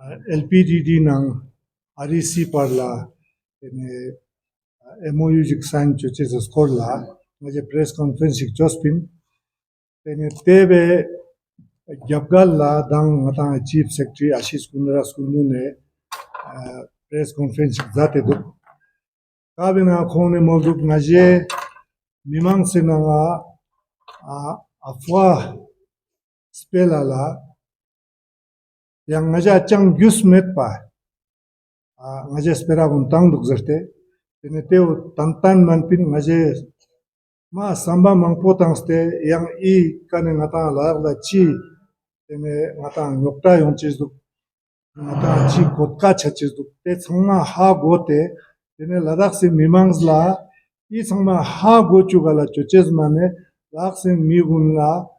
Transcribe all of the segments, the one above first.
LPDD nang REC parla ene MOU jik sign choche score la ngaje press conference jik jospin ene tebe gyapgal la dang ngata chief secretary Ashish Kundra Skundu ne press conference zate do kabina khone molduk ngaje mimang senanga afwa spela la yang ngaja chang gyus met pa ngaje spera guntang duk zerte tene teo tantan manpin ngaje ma samba mangpo tangste yang I kane ngata la chi tene ngata ngokta yongchis duk ngata chi kotka chachis duk te changma ha gote tene ladak se mimangs la I changma ha gochu gala choches mane ladak se migun la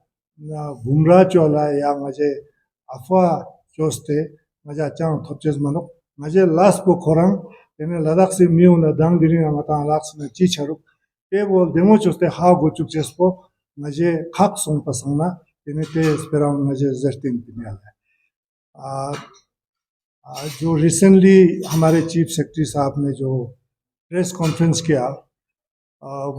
gumra chola ya ngaje afwa choste ngaja chang thopches manok ngaje las po khorang tene ladak se miu na dang diri ngata laks na chi charuk te bol demo choste ha gochuk jespo ngaje khak song pasangna tene te speram ngaje zertin pinyal जो recently हमारे chief secretary साहब ने जो press conference किया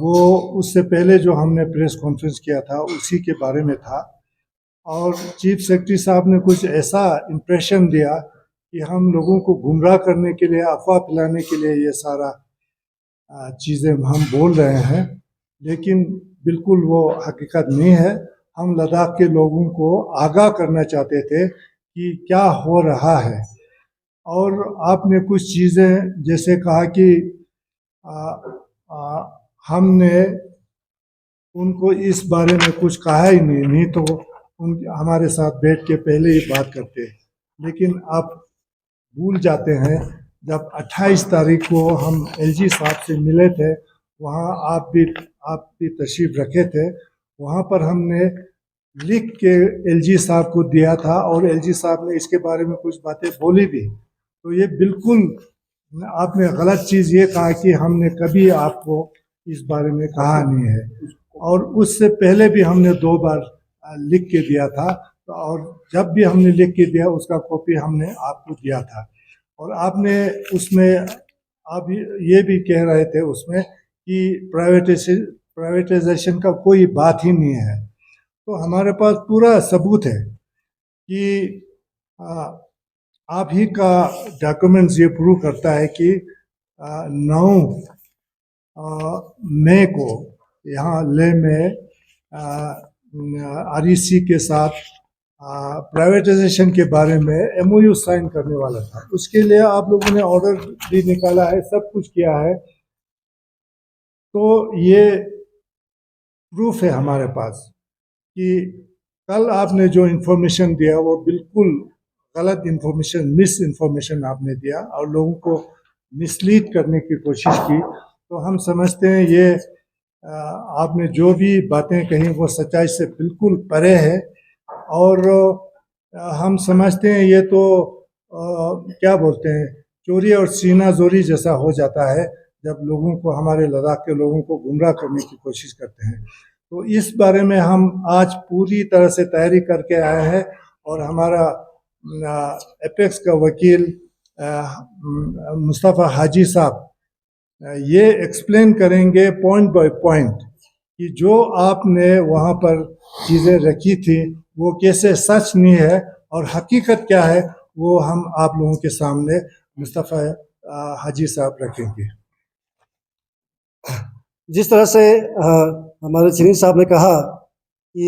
वो उससे पहले जो हमने प्रेस कॉन्फ्रेंस किया था उसी के बारे में था और चीफ सेक्रेटरी साहब ने कुछ ऐसा इम्प्रेशन दिया कि हम लोगों को गुमराह करने के लिए अफवाह फैलाने के लिए ये सारा चीज़ें हम बोल रहे हैं लेकिन बिल्कुल वो हकीकत नहीं है हम लद्दाख के लोगों को आगाह करना चाहते थे कि क्या हो रहा है और आपने कुछ चीज़ें जैसे कहा कि हमने उनको इस बारे में कुछ कहा ही नहीं तो हमारे साथ बैठ के पहले ही बात करते लेकिन आप भूल जाते हैं जब 28 तारीख को हम LG साहब से मिले थे वहाँ आप भी तशरीफ रखे थे वहाँ पर हमने लिख के LG साहब को दिया था और LG साहब ने इसके बारे में कुछ बातें बोली भी तो ये बिल्कुल आपने गलत चीज़ ये कहा कि हमने कभी आपको इस बारे में कहा नहीं है और उससे पहले भी हमने 2 बार लिख के दिया था और जब भी हमने लिख के दिया उसका कॉपी हमने आपको दिया था और आपने उसमें आप ये भी कह रहे थे उसमें कि प्राइवेटाइजेशन का कोई बात ही नहीं है तो हमारे पास पूरा सबूत है कि आप ही का डॉक्यूमेंट्स ये प्रूव करता है कि 9 मई को यहाँ ले में REC के साथ प्राइवेटाइजेशन के बारे में MOU साइन करने वाला था उसके लिए आप लोगों ने ऑर्डर भी निकाला है सब कुछ किया है तो ये प्रूफ है हमारे पास कि कल आपने जो इन्फॉर्मेशन दिया वो बिल्कुल गलत इन्फॉर्मेशन मिस इन्फॉर्मेशन आपने दिया और लोगों को मिसलीड करने की कोशिश की तो हम समझते हैं ये आपने जो भी बातें कही वो सच्चाई से बिल्कुल परे है और हम समझते हैं ये तो क्या बोलते हैं चोरी और सीना जोरी जैसा हो जाता है जब लोगों को हमारे लद्दाख के लोगों को गुमराह करने की कोशिश करते हैं तो इस बारे में हम आज पूरी तरह से तैयारी करके आए हैं और हमारा एपेक्स का वकील मुस्तफ़ा हाजी साहब ये एक्सप्लेन करेंगे पॉइंट बाय पॉइंट कि जो आपने वहाँ पर चीज़ें रखी थी वो कैसे सच नहीं है और हकीकत क्या है वो हम आप लोगों के सामने मुस्तफ़ा हाजी साहब रखेंगे। जिस तरह से हमारे चीनी साहब ने कहा कि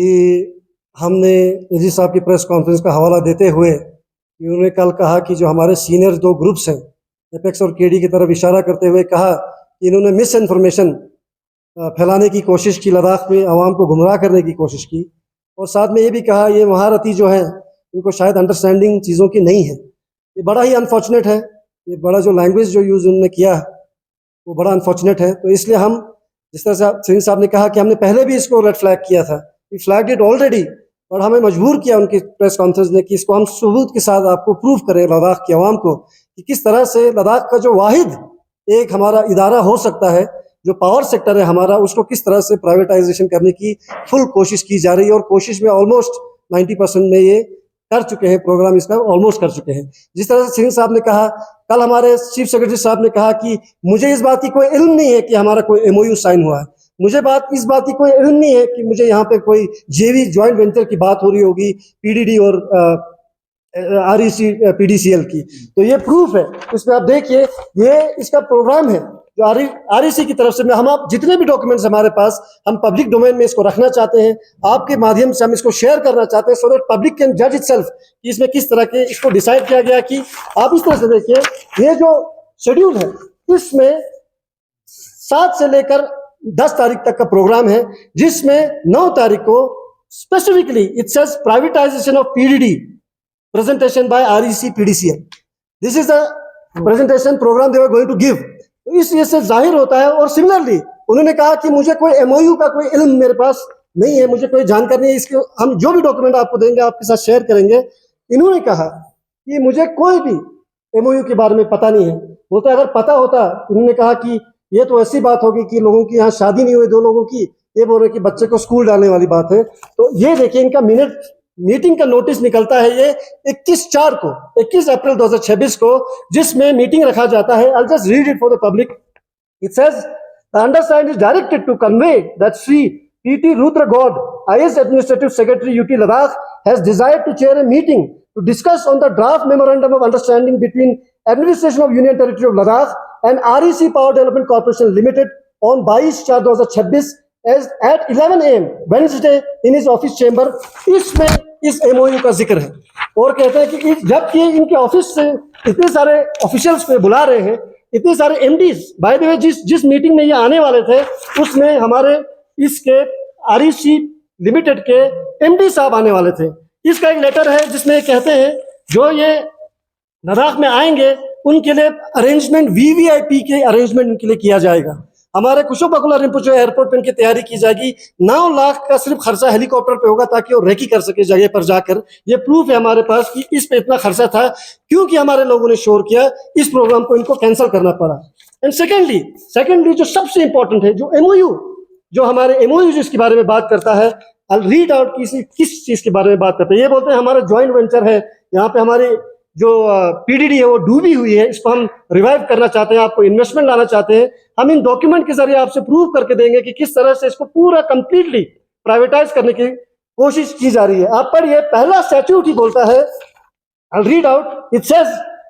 हमने LG साहब की प्रेस कॉन्फ्रेंस का हवाला देते हुए उन्होंने कल कहा कि जो हमारे सीनियर 2 ग्रुप्स हैं एपेक्स और KD की तरफ इशारा करते हुए कहा कि इन्होंने मिस इन्फॉर्मेशन फैलाने की कोशिश की लद्दाख में आवाम को गुमराह करने की कोशिश की और साथ में ये भी कहा ये महारथी जो हैं इनको शायद अंडरस्टैंडिंग चीज़ों की नहीं है ये बड़ा ही अनफॉर्चुनेट है ये बड़ा जो लैंग्वेज जो यूज़ उन्होंने किया वो बड़ा अनफॉर्चुनेट है तो इसलिए हम जिस तरह से सिंह साहब ने कहा कि हमने पहले भी इसको रेड फ्लैग किया था वी फ्लैग्ड इट ऑलरेडी और हमें मजबूर किया उनकी प्रेस कॉन्फ्रेंस ने कि इसको हम सबूत के साथ आपको प्रूव करें लद्दाख की आवाम को कि किस तरह से लद्दाख का जो वाहिद एक हमारा इदारा हो सकता है जो पावर सेक्टर है हमारा उसको किस तरह से प्राइवेटाइजेशन करने की फुल कोशिश की जा रही है और कोशिश में ऑलमोस्ट 90% में ये कर चुके हैं, प्रोग्राम इसका ऑलमोस्ट कर चुके हैं। जिस तरह से सिंह साहब ने कहा, कल हमारे चीफ सेक्रेटरी साहब ने कहा कि मुझे इस बात की कोई इल्म नहीं है कि हमारा कोई एमओयू साइन हुआ है, मुझे इस बात की कोई इल्म नहीं है कि मुझे यहाँ पे कोई जेवी ज्वाइंट वेंचर की बात हो रही होगी पीडीडी और आरईसी पीडीसीएल की। तो ये प्रूफ है, इसमें आप देखिए ये इसका प्रोग्राम है जो आरईसी की तरफ से। हम आप जितने भी डॉक्यूमेंट्स हमारे पास, हम पब्लिक डोमेन में इसको रखना चाहते हैं, आपके माध्यम से हम इसको शेयर करना चाहते हैं, सो दैट पब्लिक कैन जज इटसेल्फ कि इसमें किस तरह के इसको डिसाइड किया गया। कि आप इस तरह से देखिए, ये जो शेड्यूल है इसमें 7 से लेकर 10 तारीख तक का प्रोग्राम है, जिसमें 9 तारीख को specifically it says privatisation of PDD presentation by REC PDCL. This is the presentation program they were going to give. तो इस वजह से जाहिर होता है। और सिमिलरली उन्होंने कहा कि मुझे कोई एमओयू का कोई इल्म मेरे पास नहीं है, मुझे कोई जानकारी नहीं है, इसके हम जो भी डॉक्यूमेंट आपको देंगे आपके साथ शेयर करेंगे। इन्होंने कहा कि मुझे कोई भी एमओयू के बारे में पता नहीं है। बोलते अगर पता होता, इन्होंने कहा कि ये तो ऐसी बात होगी कि लोगों की यहाँ शादी नहीं हुई 2 लोगों की, ये बोल रहे कि बच्चे को स्कूल डालने वाली बात है। तो ये देखिए इनका मीटिंग का नोटिस निकलता है ये 21 अप्रैल 2026 को, जिसमें मीटिंग रखा जाता है। I'll just read it for the public. It says, the undersigned is directed to convey that Sri P.T. Rudra God, IS Administrative Secretary UT Ladakh, has desired to chair a meeting to discuss on the draft memorandum of understanding between Administration of Union Territory of Ladakh and REC Power Development Corporation Limited on 22/4/2026 as at 11 AM Wednesday in his office chamber. इसमें इस MOU का जिक्र है और कहते हैं कि जबकि इनके ऑफिस से इतने सारे ऑफिशियल्स को बुला रहे हैं, इतने सारे एमडीज, बाय द वे जिस मीटिंग में ये आने वाले थे उसमें हमारे इसके आरईसी लिमिटेड के एमडी साहब आने वाले थे। इसका एक लेटर है जिसमें कहते हैं जो ये लद्दाख में आएंगे उनके लिए अरेंजमेंट, वीवीआईपी के अरेंजमेंट उनके लिए किया जाएगा। हमारे कुशोक बाकुला रिम्पोचे एयरपोर्ट पे इनकी तैयारी की जाएगी। 9 लाख का सिर्फ खर्चा हेलीकॉप्टर पे होगा ताकि वो रेकी कर सके जगह पर जाकर। ये प्रूफ है हमारे पास कि इस पे इतना खर्चा था, क्योंकि हमारे लोगों ने शोर किया, इस प्रोग्राम को इनको कैंसिल करना पड़ा। एंड सेकेंडली जो सबसे इंपॉर्टेंट है, जो एमओयू, जो हमारे एमओयू जिसके बारे में बात करता है, आई रीड आउट किस चीज के बारे में बात करते हैं। ये बोलते हैं हमारा ज्वाइंट वेंचर है, यहाँ पे हमारे जो पीडीडी है वो डूबी हुई है, इसको हम रिवाइव करना चाहते हैं, आपको इन्वेस्टमेंट लाना चाहते हैं। हम इन डॉक्यूमेंट के जरिए आपसे प्रूव करके देंगे कि किस तरह से इसको पूरा कंप्लीटली प्राइवेटाइज करने की कोशिश की जा रही है। आप पढ़िए, पहला स्टैट्यूट ही बोलता है, I read out, it says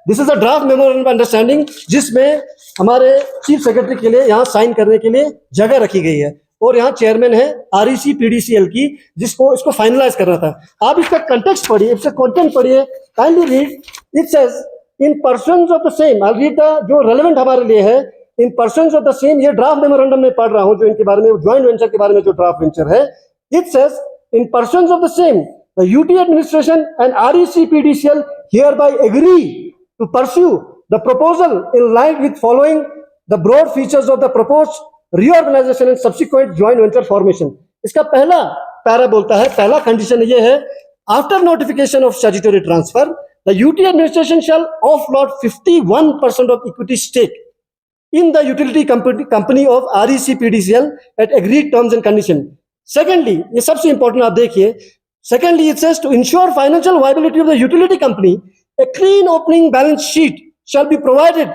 this is a draft memorandum of understanding, जिसमें हमारे चीफ सेक्रेटरी के लिए यहाँ साइन करने के लिए जगह रखी गई है और यहाँ चेयरमैन है आरईसी पीडीसीएल की, जिसको इसको फाइनलाइज करना था। आप इसका कंटेक्स्ट पढ़िए, इसका कंटेंट पढ़िए, kindly read. It says in persons of the same, I read the जो रेलेवेंट हमारे लिए है, इन पर्सन्स ऑफ द सेम, ये ड्राफ्ट मेमोरेंडम में पढ़ रहा हूं जो इनके बारे में, ज्वाइंट वेंचर के बारे में जो ड्राफ्ट वेंचर है। It says in persons of the same the UT administration and REC PDCL hereby agree to pursue the proposal in line with following the broad features of the proposed reorganization and subsequent joint venture formation. इसका पहला para बोलता है, पहला condition ये है, after notification of statutory transfer the UT administration shall offload 51% of equity stake in the utility company of REC PDCL at agreed terms and condition. Secondly, ये सबसे important आप देखिए, secondly it says to ensure financial viability of the utility company, a clean opening balance sheet shall be provided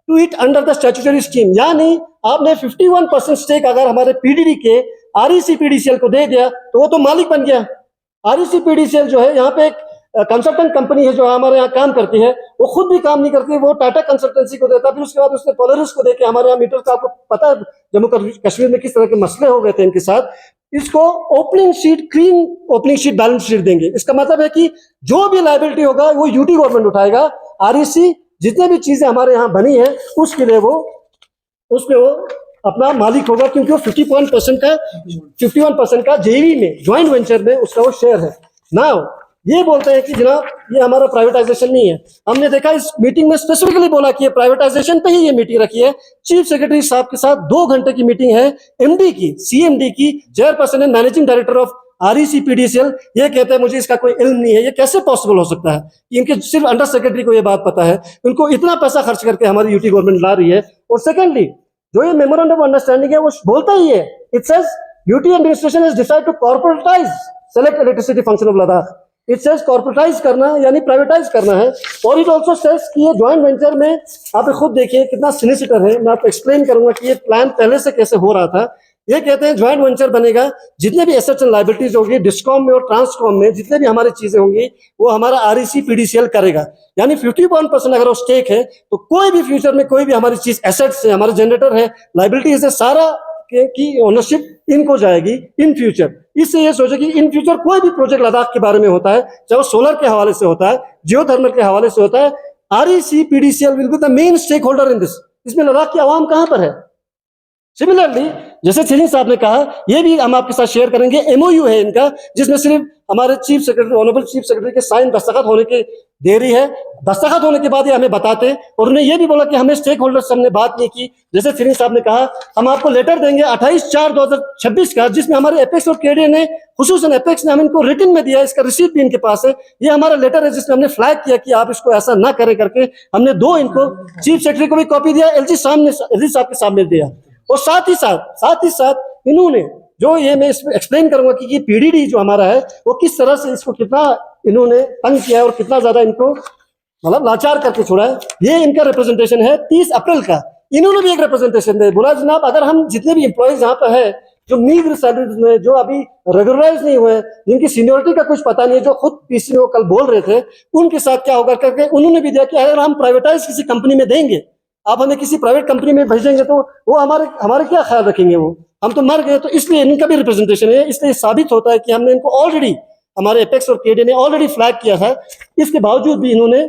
to it under the statutory scheme. यानी आपने 51% stake अगर हमारे PDD के REC PDCL को दे दिया तो वो तो मालिक बन गया। REC PDCL जो है यहाँ पे एक कंसल्टेंट कंपनी है जो हमारे यहाँ काम करती है, वो खुद भी काम नहीं करती, वो टाटा कंसल्टेंसी को देता, फिर उसके बाद उसने पोलरिस को देके, हमारे यहाँ मीटर का आपको पता है जम्मू कश्मीर में किस तरह के मसले हो गए थे इनके साथ, इसको opening sheet, clean opening sheet balance sheet देंगे। इसका मतलब है कि जो भी लायबिलिटी होगा वो यूटी गवर्नमेंट उठाएगा, आरईसी जितने भी चीजें हमारे यहाँ बनी है उसके लिए उसमें वो अपना मालिक होगा, क्योंकि वो 51% का जेवी में, ज्वाइंट वेंचर में उसका वो शेयर है। नाउ ये बोलते हैं कि जनाब ये हमारा प्राइवेटाइजेशन नहीं है। हमने देखा इस मीटिंग में स्पेसिफिकली बोला कि ये प्राइवेटाइजेशन पे ही ये मीटिंग रखी है। चीफ सेक्रेटरी साहब के साथ 2 घंटे की मीटिंग है, एमडी की, सीएमडी की, chairperson and managing director of REC PDCL, ये कहते हैं मुझे इसका कोई इल्म नहीं है। ये कैसे पॉसिबल हो सकता है? इनके सिर्फ अंडर सेक्रेटरी को ये बात पता है, उनको इतना पैसा खर्च करके हमारी यूटी गवर्नमेंट ला रही है। और सेकेंडली जो ये मेमोरेंडम ऑफ अंडरस्टैंडिंग है वो बोलता ही है, it says UT administration has decided to corporatize select electricity function of Ladakh. It says corporatize करना यानी प्राइवेटाइज करना है। और इट ऑल्सो सेज कि ये ज्वाइंट वेंचर में आप खुद देखिए कितना सिनिसिटर है। मैं आपको एक्सप्लेन करूंगा कि ये प्लान पहले से कैसे हो रहा था। ये कहते हैं ज्वाइंट वेंचर बनेगा, जितने भी एसेट्स एंड लायबिलिटीज होगी डिस्कॉम में और ट्रांसकॉम में, जितने भी हमारी चीजें होंगी वो हमारा REC PDCL करेगा। यानी 51% अगर वो स्टेक है तो कोई भी फ्यूचर में कोई भी हमारी चीज एसेट्स है, हमारे जनरेटर है, लायबिलिटीज है, सारा की ओनरशिप इनको जाएगी इन फ्यूचर। इससे ये सोचे कि इन फ्यूचर कोई भी प्रोजेक्ट लद्दाख के बारे में होता है, चाहे वो सोलर के हवाले से होता है, जियोथर्मल के हवाले से होता है, REC PDCL will be the main stake holder in this. इसमें लद्दाख की आवाम कहां पर है? सिमिलरली जैसे छिरिंग साहब ने कहा, ये भी हम आपके साथ शेयर करेंगे, MOU है इनका, जिसमें सिर्फ हमारे chief secretary, honourable chief secretary के साइन दस्तखत होने की देरी है। दस्तखत होने के बाद ये हमें बताते। और उन्हें ये भी बोला कि हमें स्टेक होल्डर से हमने बात नहीं की। जैसे छिरिंग साहब ने कहा, हम आपको लेटर देंगे 28/4/2026 का, जिसमें हमारे एपेक्स और केडीए ने, खुसूसन एपेक्स ने, हम इनको रिटन में दिया। इसका रिसीप्ट भी इनके पास है। ये हमारा लेटर है जिसमें हमने फ्लैग किया कि आप इसको ऐसा ना करें करके। हमने 2 इनको चीफ सेक्रेटरी को भी कॉपी दिया, LG साहब के सामने दिया। और साथ ही साथ इन्होंने जो ये मैं एक्सप्लेन करूंगा कि PDD जो हमारा है वो किस तरह से इसको कितना इन्होंने तंग किया है और कितना ज्यादा इनको मतलब लाचार करके छोड़ा है। ये इनका रिप्रेजेंटेशन है 30 अप्रैल का। इन्होंने भी एक रिप्रेजेंटेशन दिया, बोला जनाब अगर हम जितने भी एम्प्लॉयज यहाँ पर है जो मीग्र सैलरीज में, जो अभी रेगुलराइज नहीं हुए, जिनकी सीनियरिटी का कुछ पता नहीं है, जो खुद PC में कल बोल रहे थे, उनके साथ क्या होगा करके उन्होंने भी दिया कि अगर हम प्राइवेटाइज किसी कंपनी में देंगे, आप हमें किसी प्राइवेट कंपनी में भेजेंगे तो वो हमारे क्या ख्याल रखेंगे, वो हम तो मर गए। तो इसलिए इनका भी रिप्रेजेंटेशन है। इसलिए साबित होता है कि हमने इनको ऑलरेडी, हमारे एपेक्स और केडीए ने ऑलरेडी फ्लैग किया था। इसके बावजूद भी इन्होंने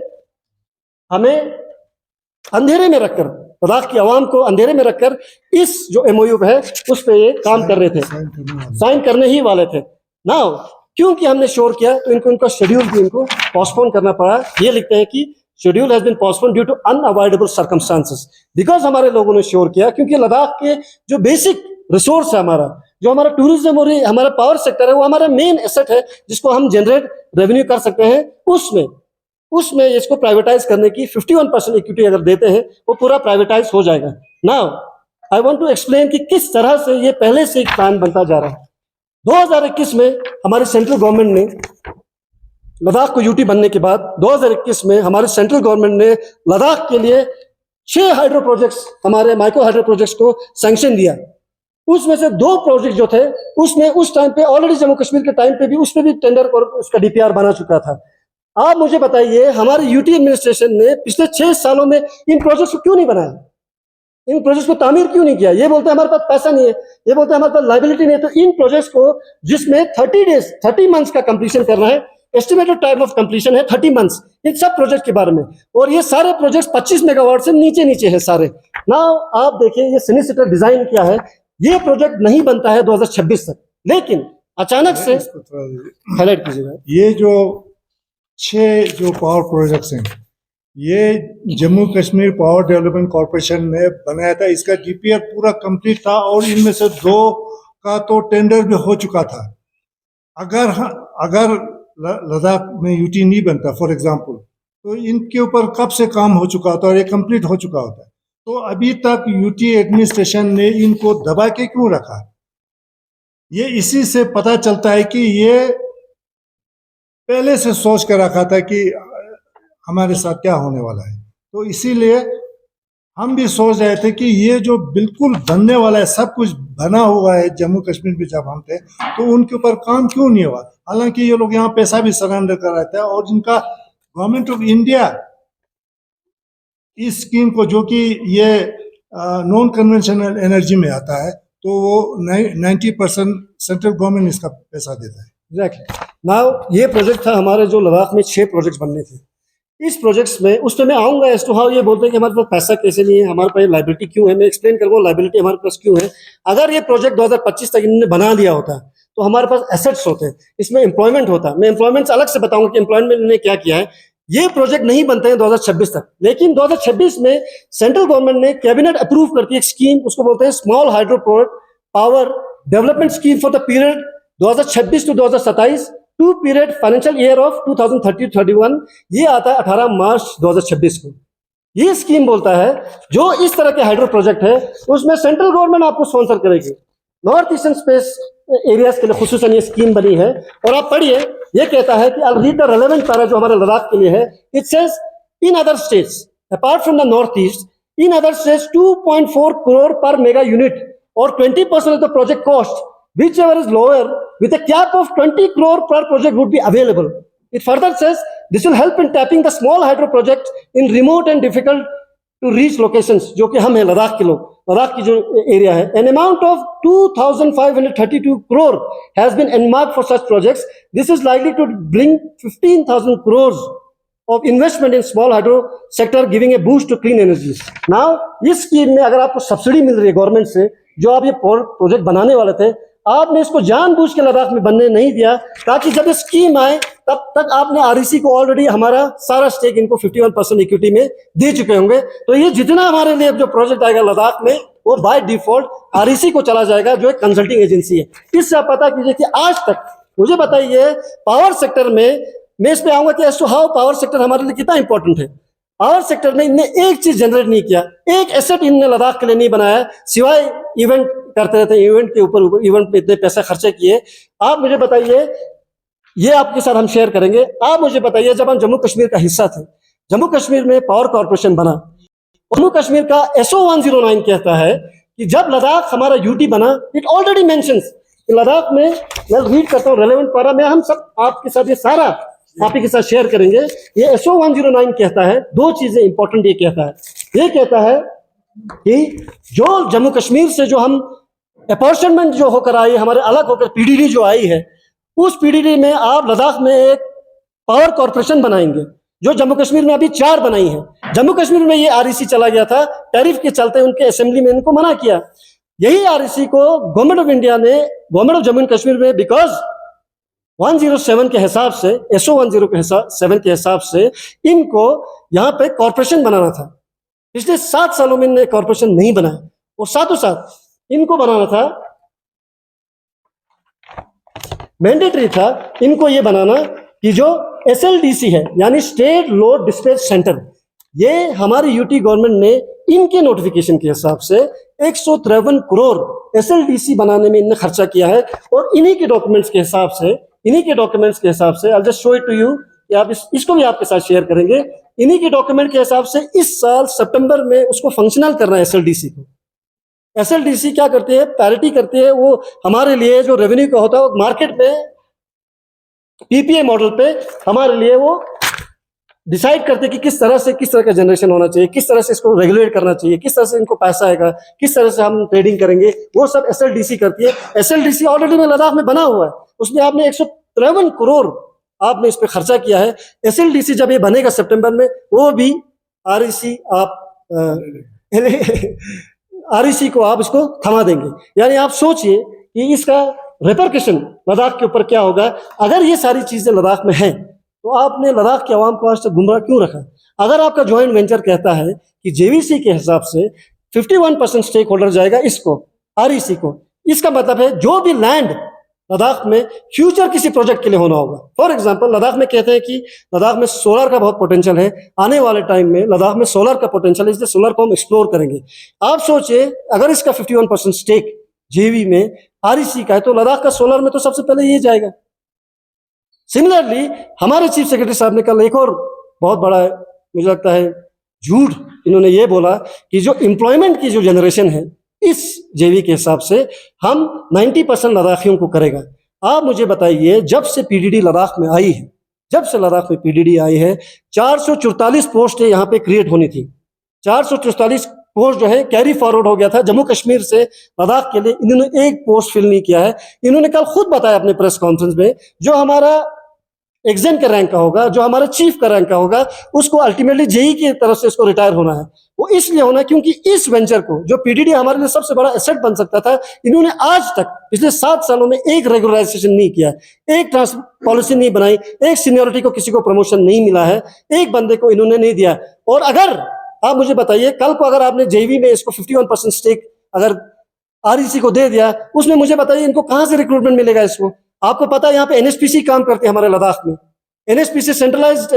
हमें अंधेरे में रखकर, लद्दाख की आवाम को अंधेरे में रखकर इस जो MOU है उस पर ये काम कर रहे थे, साइन करने ही वाले थे। नाउ क्योंकि हमने शोर किया तो इनका शेड्यूल भी इनको पोस्टपोन करना पड़ा। ये लिखते हैं कि schedule has been postpone due to unavoidable circumstances. Because हमारे लोगों ने शोर किया, क्योंकि लद्दाख के जो बेसिक रिसोर्स है हमारा, जो हमारा टूरिज्म और हमारा पावर सेक्टर है, वो हमारा मेन एसेट है जिसको हम जनरेट रेवेन्यू कर सकते हैं। उसमें इसको प्राइवेटाइज करने की 51% इक्विटी अगर देते हैं वो पूरा प्राइवेटाइज हो जाएगा। Now I want to explain कि किस तरह से ये पहले से एक प्लान बनता जा रहा है। 2021 में हमारी सेंट्रल गवर्नमेंट ने लद्दाख को यूटी बनने के बाद 2021 में हमारे सेंट्रल गवर्नमेंट ने लद्दाख के लिए 6 हाइड्रो प्रोजेक्ट्स, हमारे माइक्रो हाइड्रो प्रोजेक्ट्स को सैंक्शन दिया। उसमें से 2 प्रोजेक्ट जो थे उसमें उस टाइम पे ऑलरेडी जम्मू कश्मीर के टाइम पे भी उस पर भी टेंडर और उसका DPR बना चुका था। आप मुझे बताइए हमारे यूटी एडमिनिस्ट्रेशन ने पिछले 6 सालों में इन प्रोजेक्ट्स को क्यों नहीं बनाया, इन प्रोजेक्ट्स को तामीर क्यों नहीं किया? ये बोलते हैं हमारे पास पैसा नहीं है, ये बोलते हैं हमारे पास लाइबिलिटी नहीं है। तो इन प्रोजेक्ट्स को जिसमें 30 मंथ्स का कंप्लीशन करना है, एस्टिमेटेड टाइम ऑफ कंप्लीशन है 30 मंथ्स, इन सब प्रोजेक्ट के बारे में। और ये सारे प्रोजेक्ट्स 25 मेगावाट से नीचे हैं सारे। नाउ आप देखिए ये सिनिस्टर डिजाइन क्या है। ये प्रोजेक्ट नहीं बनता है 2026 तक, लेकिन अचानक से हाईलाइट कीजिएगा। ये जो 6 जो पावर प्रोजेक्ट्स हैं, ये Jammu Kashmir power development corporation ने बनाया था। इसका DPR पूरा कंप्लीट था और इनमें से 2 का तो टेंडर भी हो चुका था। अगर लद्दाख में यूटी नहीं बनता फॉर एग्जांपल, तो इनके ऊपर कब से काम हो चुका होता और ये कंप्लीट हो चुका होता। तो अभी तक यूटी एडमिनिस्ट्रेशन ने इनको दबा के क्यों रखा? ये इसी से पता चलता है कि ये पहले से सोच कर रखा था कि हमारे साथ क्या होने वाला है। तो इसीलिए हम भी सोच रहे थे कि ये जो बिल्कुल बनने वाला है, सब कुछ बना हुआ है जम्मू कश्मीर में जब हम थे, तो उनके ऊपर काम क्यों नहीं हुआ? हालांकि ये लोग यहाँ पैसा भी सरेंडर कर रहे थे और जिनका गवर्नमेंट ऑफ इंडिया इस स्कीम को, जो कि ये नॉन कन्वेंशनल एनर्जी में आता है, तो वो 90% सेंट्रल गवर्नमेंट इसका पैसा देता है। एग्जैक्टली। नाउ ये प्रोजेक्ट था हमारे जो लद्दाख में 6 प्रोजेक्ट्स बनने थे। इस प्रोजेक्ट्स में उस समय मैं आऊंगा एज टू हाउ ये बोलते हैं कि हमारे पास पैसा कैसे नहीं है, हमारे पास लाइबिलिटी क्यों है। मैं एक्सप्लेन करूंगा लाइबिलिटी हमारे पास क्यों है। अगर ये प्रोजेक्ट 2025 तक इन्होंने बना दिया होता तो हमारे पास एसेट्स होते, इसमें एम्प्लॉयमेंट होता। मैं एम्प्लॉयमेंट से अलग से बताऊंगा कि एम्प्लॉयमेंट ने क्या किया है। ये प्रोजेक्ट नहीं बनते हैं 2026 तक, लेकिन 2026 में सेंट्रल गवर्नमेंट ने कैबिनेट अप्रूव करती है एक स्कीम, उसको बोलते हैं small hydro power development scheme for the period 2026 to 2027, 2 period financial year of 2030-31। ये आता है 18 मार्च 2026 को। ये स्कीम बोलता है जो इस तरह के हाइड्रो प्रोजेक्ट है उसमें सेंट्रल गवर्नमेंट आपको स्पॉन्सर करेगी। नॉर्थ ईस्टर्न स्पेस एरियाज के लिए खुसूसन ये स्कीम बनी है। और आप पढ़िए ये कहता है कि I'll read the relevant para जो हमारे लद्दाख के लिए है. It says in other states apart from the northeast, in other states 2.4 crore per mega unit or 20% of the project cost, whichever is lower, with a cap of 20 crore per project would be available. It further says this will help in tapping the small hydro projects in remote and difficult to reach locations, जो कि हम हैं लद्दाख के लोग, लद्दाख की जो area है. An amount of 2,532 crore has been earmarked for such projects. This is likely to bring 15,000 crores of investment in small hydro sector, giving a boost to clean energies. Now, इस स्कीम में अगर आपको subsidy मिल रही है government से, जो आप ये प्रोजेक्ट बनाने वाले थे, आपने इसको जानबूझ के लद्दाख में बनने नहीं दिया, ताकि जब ये स्कीम आए तब तक आपने आरईसी को ऑलरेडी हमारा सारा स्टेक इनको 51% इक्विटी में दे चुके होंगे. तो ये जितना हमारे लिए जो प्रोजेक्ट आएगा लद्दाख में, वो बाय डिफॉल्ट आरईसी को चला जाएगा, जो एक कंसल्टिंग एजेंसी है. इससे आप पता कीजिए कि आज तक मुझे बताइए पावर सेक्टर में, मैं इस पे आऊंगा कि as to how power sector हमारे लिए कितना इंपॉर्टेंट है. पावर सेक्टर में इनने एक चीज जनरेट नहीं किया, एक एसेट इनने लद्दाख के लिए नहीं बनाया, सिवाय इवेंट करते रहते, इवेंट के ऊपर इवेंट पे इतने पैसे खर्चे किए. आप मुझे बताइए, ये आपके साथ हम शेयर करेंगे. आप मुझे बताइए, जब हम जम्मू कश्मीर का हिस्सा थे, जम्मू कश्मीर में पावर कॉर्पोरेशन बना, जम्मू कश्मीर का SO 109 कहता है कि जब लद्दाख हमारा यूटी बना, इट ऑलरेडी मेंशंस लद्दाख में, मैं रीड करता हूँ रेलेवेंट पारा में, हम सब आपके साथ ये सारा आप ही के साथ शेयर करेंगे. ये SO 109 कहता है, दो चीजें इंपॉर्टेंट ये कहता है. ये कहता है कि जो जम्मू कश्मीर से जो हम अपॉर्चुनमेंट जो होकर आई, हमारे अलग होकर पीडीडी जो आई है, उस पीडीडी में आप लद्दाख में एक पावर कॉर्पोरेशन बनाएंगे, जो जम्मू कश्मीर में अभी 4 बनाई है. जम्मू कश्मीर में ये आरईसी चला गया था, टैरिफ के चलते उनके असेंबली में इनको मना किया. यही आरईसी को गवर्नमेंट ऑफ इंडिया ने, government of Jammu and Kashmir में, बिकॉज 107 के हिसाब से, SO 107 के हिसाब से इनको यहाँ पे कॉर्पोरेशन बनाना था. पिछले 7 सालों में इन्होंने कॉर्पोरेशन नहीं बनाया, और साथों साथ इनको बनाना था, मैंडेटरी था इनको ये बनाना कि जो SLDC है, यानी स्टेट लोड डिस्पैच सेंटर, ये हमारी यूटी गवर्नमेंट ने इनके नोटिफिकेशन के हिसाब से 153 करोड़ SLDC बनाने में इनने खर्चा किया है. और इन्हीं के डॉक्यूमेंट्स के हिसाब से I'll just show it to you, कि आप इसको भी आपके साथ शेयर करेंगे. इन्हीं के डॉक्यूमेंट के हिसाब से इस साल सितंबर में उसको फंक्शनल करना है SLDC को. SLDC क्या करती है, पैरिटी करती है. वो हमारे लिए जो रेवेन्यू का होता है, वो मार्केट में PPA मॉडल पे हमारे लिए वो डिसाइड करते हैं कि किस तरह का जनरेशन होना चाहिए, किस तरह से इसको रेगुलेट करना चाहिए, किस तरह से इनको पैसा आएगा, किस तरह से हम ट्रेडिंग करेंगे, वो सब SLDC करती है. SLDC ऑलरेडी में लद्दाख में बना हुआ है, उसमें आपने 153 करोड़ आपने इस पे खर्चा किया है. SLDC जब ये बनेगा सितंबर में, वो भी आरईसी आरईसी को आप इसको थमा देंगे. यानी आप सोचिए कि इसका रिपरकशन लद्दाख के ऊपर क्या होगा. अगर ये सारी चीजें लद्दाख में हैं, तो आपने लद्दाख के आवाम को आज तक गुमराह क्यों रखा. अगर आपका ज्वाइंट वेंचर कहता है कि JVC के हिसाब से 51% स्टेक होल्डर जाएगा इसको, आरईसी को, इसका मतलब है जो भी लैंड लद्दाख में फ्यूचर किसी प्रोजेक्ट के लिए होना होगा. फॉर एग्जांपल, लद्दाख में कहते हैं कि लद्दाख में सोलर का बहुत पोटेंशियल है, आने वाले टाइम में लद्दाख में सोलर का पोटेंशियल है, इसलिए सोलर को हम एक्सप्लोर करेंगे. आप सोचिए, अगर इसका 51% स्टेक जेवी में आरईसी का है, तो लद्दाख का सोलर में तो सबसे पहले ये जाएगा. सिमिलरली, हमारे चीफ सेक्रेटरी साहब ने कल एक और बहुत बड़ा, मुझे लगता है झूठ इन्होंने ये बोला कि जो एम्प्लॉयमेंट की जो जनरेशन है, इस जेवी के हिसाब से हम 90% लद्दाखियों को करेगा. आप मुझे बताइए, जब से पीडीडी लद्दाख में आई है, 444 पोस्ट यहाँ पे क्रिएट होनी थी. 444 पोस्ट जो है कैरी फॉरवर्ड हो गया था जम्मू कश्मीर से लद्दाख के लिए. इन्होंने एक पोस्ट फिल नहीं किया है. इन्होंने कल खुद बताया अपने प्रेस कॉन्फ्रेंस में, जो हमारा एग्जाम का रैंक का होगा, जो हमारे चीफ का रैंक का होगा, उसको अल्टीमेटली जेई की तरफ से उसको रिटायर होना है. वो इसलिए होना है क्योंकि इस वेंचर को, जो पीडीडी हमारे लिए सबसे बड़ा एसेट बन सकता था, इन्होंने आज तक पिछले 7 सालों में एक रेगुलराइजेशन नहीं किया, एक ट्रांसफर पॉलिसी नहीं बनाई, एक सीनियरिटी को किसी को प्रमोशन नहीं मिला है, एक बंदे को इन्होंने नहीं दिया. और अगर आप मुझे बताइए, कल को अगर आपने जेवी में इसको 51% स्टेक अगर आरईसी को दे दिया, उसमें मुझे बताइए इनको कहां से रिक्रूटमेंट मिलेगा इसको. आपको पता है यहाँ पे एनएचपीसी काम करती है हमारे लद्दाख में. एनएचपीसी सेंट्रलाइज्ड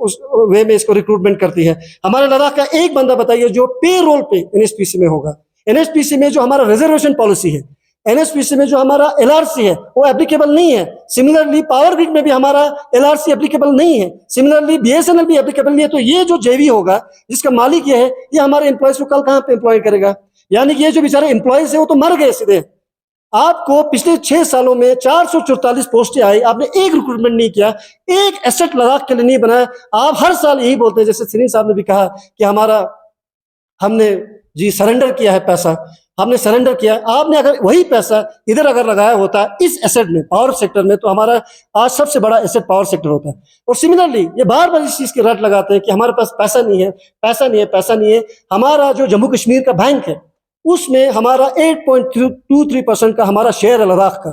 उस वे में इसको रिक्रूटमेंट करती है. हमारे लद्दाख का एक बंदा बताइए जो पे रोल पे एनएचपीसी में होगा. एनएचपीसी में जो हमारा रिजर्वेशन पॉलिसी है, एनएचपीसी में जो हमारा एलआरसी है वो एप्लीकेबल नहीं है। सिमिलरली पावर ग्रिड में भी हमारा एलआरसी एप्लीकेबल नहीं है। सिमिलरली बीएसएनएल भी एप्लीकेबल नहीं है। तो ये जो जेवी होगा जिसका मालिक ये है, ये हमारे एम्प्लॉयज को कल कहाँ पे एम्प्लॉय करेगा? यानी कि ये जो बेचारे एम्प्लॉयज है वो तो मर गए सीधे। आपको पिछले 6 सालों में 444 पोस्टें आई, आपने एक रिक्रूटमेंट नहीं किया, एक एसेट लद्दाख के लिए नहीं बनाया। आप हर साल यही बोलते हैं, जैसे सिरीन साहब ने भी कहा कि हमने जी सरेंडर किया है पैसा, हमने सरेंडर किया। आपने अगर वही पैसा इधर अगर लगाया होता इस एसेट में, पावर सेक्टर में, तो हमारा आज सबसे बड़ा एसेट पावर सेक्टर होता है। और सिमिलरली ये बार बार इस चीज की रट लगाते हैं कि हमारे पास पैसा नहीं है, पैसा नहीं है, पैसा नहीं है। हमारा जो जम्मू कश्मीर का बैंक है उसमें हमारा 8.23% का हमारा शेयर है लद्दाख का।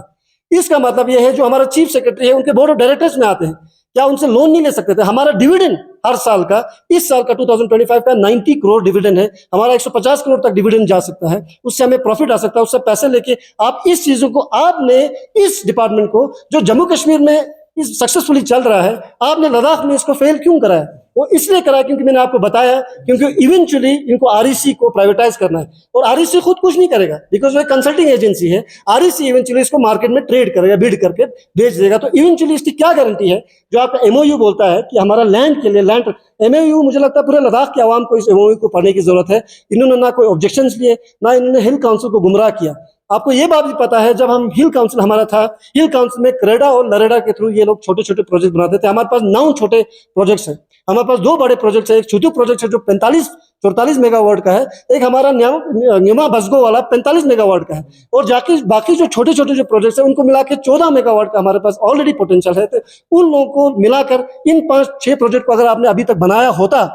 इसका मतलब यह है जो हमारा चीफ सेक्रेटरी है उनके बोर्ड ऑफ डायरेक्टर्स में आते हैं, क्या उनसे लोन नहीं ले सकते थे? हमारा डिविडेंड हर साल का, इस साल का 2025 का 90 करोड़ डिविडेंड है, हमारा 150 करोड़ तक डिविडेंड जा सकता है, उससे हमें प्रॉफिट आ सकता है। उससे पैसे लेके आप इस चीजों को, आपने इस डिपार्टमेंट को जो जम्मू कश्मीर में इस सक्सेसफुली चल रहा है, आपने लद्दाख में इसको फेल क्यों करा है? वो इसलिए करा है क्योंकि मैंने आपको बताया, क्योंकि इवेंचुअली इनको आरईसी को प्राइवेटाइज करना है। और आरईसी खुद कुछ नहीं करेगा बिकॉज वो एक कंसल्टिंग एजेंसी है। आरईसी इवेंचुअली इसको मार्केट में ट्रेड करेगा, बिड करके बेच देगा। तो इवेंचुअली इसकी क्या गारंटी है? जो आपका एमओयू बोलता है कि हमारा लैंड के लिए लैंड एमओयू, मुझे लगता है पूरे लद्दाख के आवाम को इस एमओयू को पढ़ने की जरूरत है। इन्होंने ना कोई ऑब्जेक्शन लिए, ना इन्होंने हिल काउंसिल को गुमराह किया। आपको ये बात भी पता है, जब हम हिल काउंसिल हमारा था, हिल काउंसिल में क्रेडा और लरेडा के थ्रू ये लोग छोटे छोटे प्रोजेक्ट बनाते थे। हमारे पास 9 छोटे प्रोजेक्ट्स हैं, हमारे पास 2 बड़े प्रोजेक्ट्स हैं। एक छुतु प्रोजेक्ट है जो 45-44 मेगावाट का है, एक हमारा न्यूमा बसगो वाला 45 मेगावाट का है। और जाके बाकी जो छोटे छोटे जो प्रोजेक्ट्स हैं उनको मिला के 14 मेगावाट का हमारे पास ऑलरेडी पोटेंशियल है। तो उन लोगों को मिलाकर इन 5-6 प्रोजेक्ट को अगर आपने अभी तक बनाया होता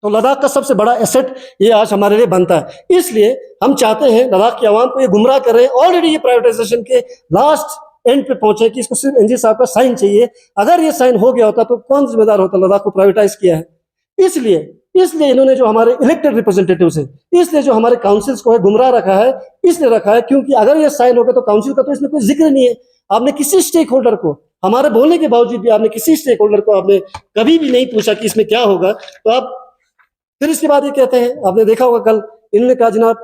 तो लद्दाख का सबसे बड़ा एसेट ये आज हमारे लिए बनता है। इसलिए हम चाहते हैं लद्दाख की आवाम को ये गुमराह करें, ऑलरेडी ये प्राइवेटाइजेशन के लास्ट एंड पे पहुंचे कि इसको सिर्फ एनजी साहब का साइन चाहिए। अगर ये साइन हो गया होता तो कौन जिम्मेदार होता? लद्दाख को प्राइवेटाइज किया है। इसलिए इन्होंने जो हमारे इलेक्टेड रिप्रेजेंटेटिव्स है, इसलिए जो हमारे काउंसिल्स को है गुमराह रखा है, इसलिए रखा है क्योंकि अगर ये साइन हो गया तो काउंसिल का तो इसमें कोई जिक्र नहीं है। आपने किसी स्टेक होल्डर को, हमारे बोलने के बावजूद भी आपने किसी स्टेक होल्डर को आपने कभी भी नहीं पूछा कि इसमें क्या होगा। तो आप फिर इसके बाद ये कहते हैं, आपने देखा होगा कल इन्होंने कहा जनाब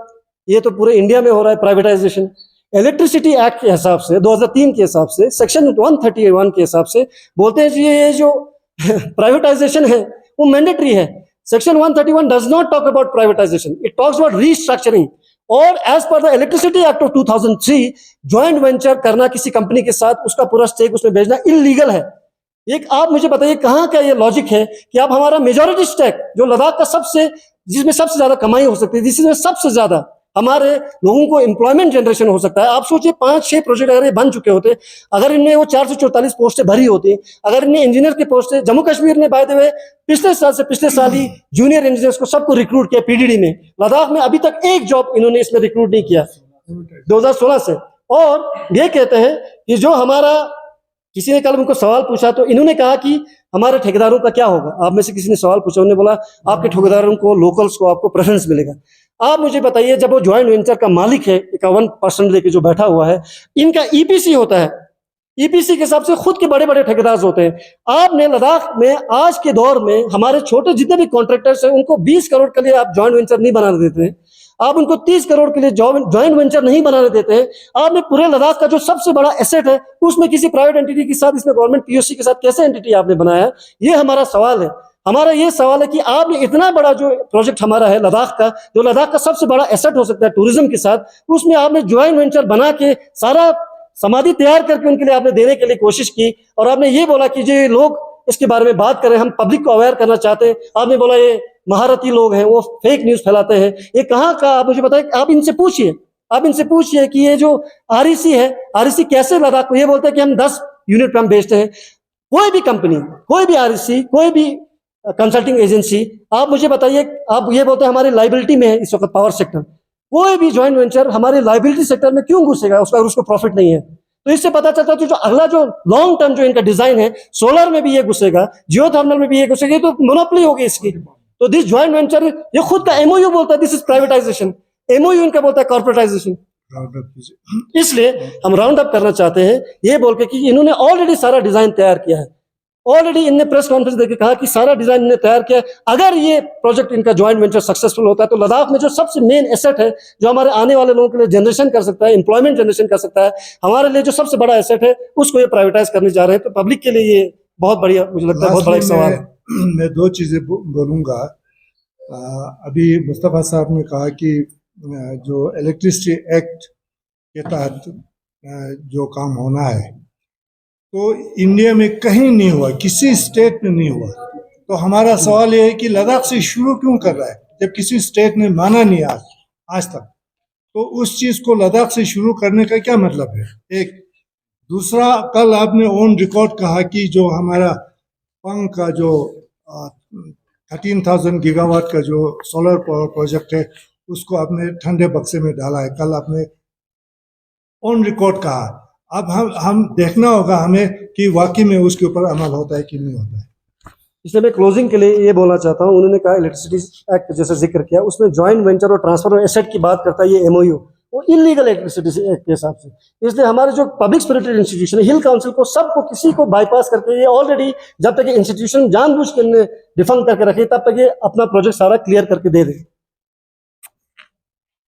ये तो पूरे इंडिया में हो रहा है प्राइवेटाइजेशन। इलेक्ट्रिसिटी एक्ट के हिसाब से 2003 के हिसाब से सेक्शन 131 के हिसाब से बोलते हैं जी ये जो प्राइवेटाइजेशन है वो मैंडेटरी है। Section 131 does not talk about privatization, it talks about restructuring. और as per the electricity act of 2003 joint venture करना किसी कंपनी के साथ, उसका पूरा स्टेक उसमें भेजना इलीगल है। एक आप मुझे बताइए कहाँ का ये लॉजिक है कि आप हमारा मेजॉरिटी स्टेक जो लद्दाख का जिसमें सबसे ज्यादा कमाई हो सकती है, जिसमें सबसे ज्यादा हमारे लोगों को एम्प्लॉयमेंट जनरेशन हो सकता है। आप सोचिए 5-6 प्रोजेक्ट अगर ये बन चुके होते, अगर इनने वो 444 पोस्टें भरी होती, अगर इनने इंजीनियर की पोस्टें, जम्मू कश्मीर ने बाय द वे पिछले साल ही जूनियर इंजीनियर्स को सबको रिक्रूट किया पीडीडी में। लद्दाख में अभी तक एक जॉब इन्होंने इसमें रिक्रूट नहीं किया 2016 से। और ये कहते हैं कि जो हमारा, किसी ने कल उनको सवाल पूछा तो इन्होंने कहा कि हमारे ठेकेदारों का क्या होगा। आप में से किसी ने सवाल पूछा, उन्होंने बोला आपके ठेकेदारों को, लोकल्स को आपको प्रेफरेंस मिलेगा। आप मुझे बताइए, जब वो ज्वाइंट वेंचर का मालिक है 51% लेके जो बैठा हुआ है, इनका ईपीसी होता है, ईपीसी के हिसाब से खुद के बड़े बड़े ठेकेदार होते हैं। आपने लद्दाख में आज के दौर में हमारे छोटे जितने भी कॉन्ट्रैक्टर्स हैं उनको 20 करोड़ के लिए आप ज्वाइंट वेंचर नहीं बनाने देते हैं, आप उनको 30 करोड़ के लिए ज्वाइंट वेंचर नहीं बनाने देते हैं। आपने पूरे लद्दाख का जो सबसे बड़ा एसेट है उसमें किसी प्राइवेट एंटिटी के साथ, इसमें गवर्नमेंट पीओसी के साथ कैसे एंटिटी आपने बनाया? ये हमारा सवाल है। हमारा ये सवाल है कि आपने इतना बड़ा जो प्रोजेक्ट हमारा है लद्दाख का, जो लद्दाख का सबसे बड़ा एसेट हो सकता है टूरिज्म के साथ, उसमें आपने ज्वाइंट वेंचर बना के सारा समाधि तैयार करके उनके लिए आपने देने के लिए कोशिश की। और आपने ये बोला कि जो लोग इसके बारे में बात करें, हम पब्लिक को अवेयर करना चाहते हैं। आपने बोला ये महारथी लोग हैं, वो फेक न्यूज फैलाते हैं। ये कहाँ का? आप मुझे बताइए, आप इनसे पूछिए कि ये जो आरईसी है, आरईसी कैसे लद्दाख को, ये बोलते हैं कि हम 10 यूनिट पे हम बेचते हैं। कोई भी कंपनी, कोई भी आरईसी, कोई भी कंसल्टिंग एजेंसी, आप मुझे बताइए, आप ये बोलते हैं हमारी लाइबिलिटी में है इस वक्त पावर सेक्टर, कोई भी ज्वाइंट वेंचर हमारे लाइबिलिटी सेक्टर में क्यों घुसेगा उसको प्रॉफिट नहीं है? तो इससे पता चलता है कि जो अगला जो लॉन्ग टर्म जो इनका डिजाइन है, सोलर में भी ये घुसेगा, जियो थर्मल में भी ये घुसेगा, तो मोनोपोली होगी इसकी। तो दिस ज्वाइंट वेंचर, ये खुद का एमओयू बोलता है दिस इज प्राइवेटाइजेशन, एमओयू इनका बोलता है कॉर्पोरेटाइजेशन। इसलिए हम राउंड अप करना चाहते हैं ये बोल के कि इन्होंने ऑलरेडी सारा डिजाइन तैयार किया है। ऑलरेडी इनने प्रेस कॉन्फ्रेंस देके कहा कि सारा डिजाइन इन्हें तैयार किया है। अगर ये प्रोजेक्ट इनका ज्वाइंट वेंचर सक्सेसफुल होता है तो लद्दाख में जो सबसे मेन एसेट है, जो हमारे आने वाले लोगों के लिए जनरेशन कर सकता है, एम्प्लॉयमेंट जनरेशन कर सकता है, हमारे लिए जो सबसे बड़ा एसेट है, उसको ये प्राइवेटाइज करने जा रहे हैं। तो पब्लिक के लिए ये बहुत बढ़िया, मुझे लगता है बहुत बड़ा एक सवाल है। मैं दो चीज़ें बोलूँगा। अभी मुस्तफ़ा साहब ने कहा कि जो इलेक्ट्रिसिटी एक्ट के तहत जो काम होना है, तो इंडिया में कहीं नहीं हुआ, किसी स्टेट में नहीं हुआ। तो हमारा सवाल ये है कि लद्दाख से शुरू क्यों कर रहा है, जब किसी स्टेट ने माना नहीं आज तक। तो उस चीज़ को लद्दाख से शुरू करने का क्या मतलब है? एक दूसरा, कल आपने ऑन रिकॉर्ड कहा कि जो हमारा पंग का जो 13,000 गीगावाट का जो सोलर पावर प्रोजेक्ट है, उसको आपने ठंडे बक्से में डाला है। कल आपने ऑन रिकॉर्ड कहा। अब हम देखना होगा हमें कि वाकई में उसके ऊपर अमल होता है कि नहीं होता है। इसलिए मैं क्लोजिंग के लिए ये बोलना चाहता हूँ, उन्होंने कहा इलेक्ट्रिसिटी एक्ट जैसे जिक्र किया, उसमें ज्वाइंट वेंचर और ट्रांसफर और एसेट की बात करता है ये एमओयू, वो इलीगल इलेक्ट्रिसिटी एक्ट के हिसाब से। इसलिए हमारे जो पब्लिक स्पिरिटेड इंस्टीट्यूशन है, हिल काउंसिल को, सबको, किसी को बाईपास करके, ये ऑलरेडी जब तक ये इंस्टीट्यूशन जानबूझ के डिफंग करके रखे, तब तक ये अपना प्रोजेक्ट सारा क्लियर करके दे दे।